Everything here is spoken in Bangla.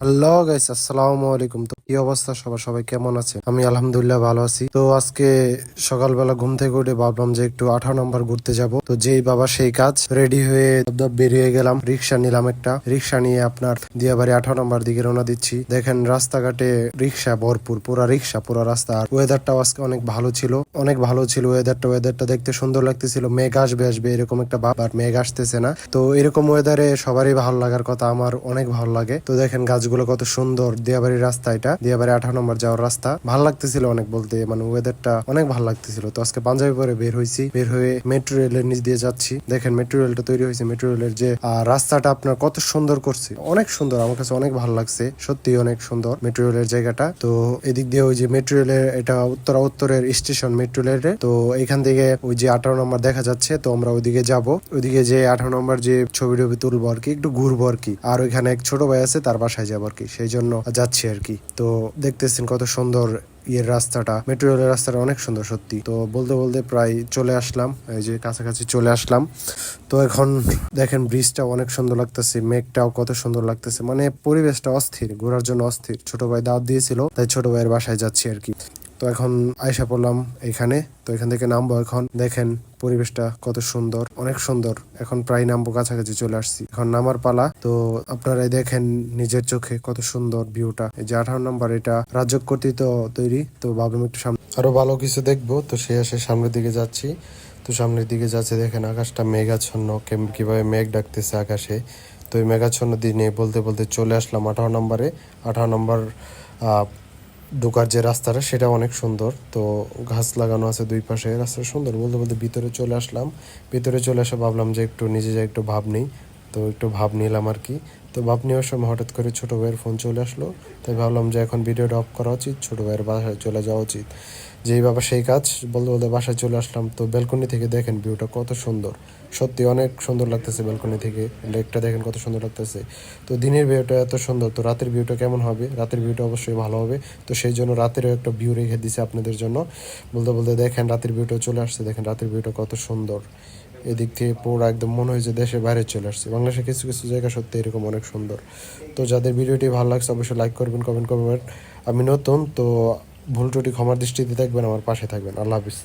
হ্যালো গাইস, আসসালামু আলাইকুম। তো কি অবস্থা সবার, সবাই কেমন আছে? আমি আলহামদুলিল্লাহ ভালো আছি। তো আজকে সকালবেলা ঘুম থেকে উঠে ভাবলাম যে একটু 18 নম্বর ঘুরতে যাব। তো যেই বাবা সেই কাজ, রেডি হয়ে দপ বেরিয়ে গেলাম। রিক্সা নিলাম একটা, রিক্সা নিয়ে আপনার দিয়াবাড়ি 18 নম্বর দিকে রওনা দিচ্ছি। দেখেন রাস্তাঘাটে রিক্সা ভরপুর, পুরা রিক্সা, পুরা রাস্তা। আর ওয়েদারটাও আজকে অনেক ভালো ছিল, অনেক ভালো ছিল ওয়েদারটা দেখতে সুন্দর লাগতেছিল। মেঘ আসবে আসবে এরকম একটা ভাব, আর মেঘ আসতেছে না। তো এরকম ওয়েদারে সবারই ভালো লাগার কথা, আমার অনেক ভালো লাগে। তো দেখেন গাছগুলো কত সুন্দর, দিয়াবাড়ির রাস্তা, এটা দিয়াবাড়ি 18 নম্বর যাওয়ার রাস্তা। ভালো লাগতেছিল অনেক, বলতে মানে ওয়েদারটা অনেক ভালো লাগতেছিল। তো আজকে পাঞ্জাবি পরে বের হয়েছি, বের হয়ে মেট্রো রেলের নিচ দিয়ে যাচ্ছি। দেখেন মেট্রো রেলটা তৈরি হয়েছে, মেট্রো রেলের যে রাস্তাটা আপনার কত সুন্দর করছে, অনেক সুন্দর, আমার কাছে অনেক ভালো লাগছে, সত্যি অনেক সুন্দর মেট্রো রেলের জায়গাটা। তো এদিক দিয়ে ওই যে মেট্রো রেলের, এটা উত্তরের স্টেশন মেট্রো রেলের। তো এখান থেকে ওই যে 18 নম্বর দেখা যাচ্ছে, তো আমরা ওইদিকে যাব। ওইদিকে যে 18 নম্বর যে ছবি টবি তুলবো আর কি, একটু ঘুরবো আর কি। আর ওইখানে এক ছোট ভাই আছে, তার বাসায় যাবো আর কি, সেই জন্য যাচ্ছি আর কি। তো দেখতেছেন কত সুন্দর ইয়ের রাস্তাটা, মেট্রো রেলের রাস্তাটা অনেক সুন্দর সত্যি। তো বলতে বলতে প্রায় চলে আসলাম, এই যে কাছাকাছি চলে আসলাম। তো এখন দেখেন ব্রিজটা অনেক সুন্দর লাগতেছে, মেঘটাও কত সুন্দর লাগতেছে, মানে পরিবেশটা অস্থির, ঘোরার জন্য অস্থির। ছোট ভাই দাওয়াত দিয়েছিল, তাই ছোট ভাইয়ের বাসায় যাচ্ছি আর কি। তো এখন আয়সা পড়লাম এখানে। তো এখান থেকে নামবো এখন। দেখেন পরিবেশটা কত সুন্দর, অনেক সুন্দর। এখন প্রায় নামবো, কাছাকাছি চলে আসছি, এখন নামার পালা। তো আপনারাই দেখেন নিজের চোখে কত সুন্দর ভিউটা। এই যে 18 নম্বর, এটা রাজ্য কর্তৃক তৈরি। তো ভাবলাম একটু সামনে আরো ভালো কিছু দেখবো, তো সে আসে সামনের দিকে যাচ্ছি। তো সামনের দিকে যাচ্ছে, দেখেন আকাশটা মেঘাচ্ছন্ন, কিভাবে মেঘ ডাকতেছে আকাশে। তো এই মেঘাচ্ছন্ন দিনে বলতে বলতে চলে আসলাম 18 নম্বরে। 18 নম্বর ঢোকার যে রাস্তাটা, সেটা অনেক সুন্দর। তো গাছ লাগানো আছে দুই পাশে, রাস্তা সুন্দর। বলতে বলতে ভিতরে চলে আসলাম। ভিতরে চলে আসে ভাবলাম যে একটু নিজে যাই, একটু ভাব নেই। তো একটু ভাব নিলাম আর কি। তো ভাব নেওয়ার সময় হঠাৎ করে ছোট ভাইয়ের ফোন চলে আসলো। তাই ভাবলাম যে এখন ভিডিওটা অফ করা উচিত, ছোট ভাইয়ের বাসায় চলে যাওয়া উচিত। যেই বাবা সেই কাজ, বলতে বলতে বাসায় চলে আসলাম। তো ব্যালকনি থেকে দেখেন ভিউটা কত সুন্দর, সত্যি অনেক সুন্দর লাগতেছে। ব্যালকনি থেকে লেকটা দেখেন কত সুন্দর লাগতেছে। তো দিনের ভিউটা এত সুন্দর, তো রাতের ভিউটা কেমন হবে? রাতের ভিউটা অবশ্যই ভালো হবে। তো সেই জন্য রাতেরও একটা ভিউ রেখে দিছে আপনাদের জন্য। বলতে বলতে দেখেন রাতের ভিউটা চলে আসছে, দেখেন রাতের ভিউটা কত সুন্দর। এদিক থেকে পুরো একদম মনে হয় যে দেশের বাইরে চলে আসছে। বাংলাদেশের কিছু কিছু জায়গা সত্যি এরকম অনেক সুন্দর। তো যাদের ভিডিওটি ভালো লাগছে অবশ্যই লাইক করবেন, কমেন্ট করবেন। আমি নতুন, তো ভুল ত্রুটি ক্ষমার দৃষ্টিতে দেখবেন, আমার পাশে থাকবেন। আল্লাহ হাফিজ।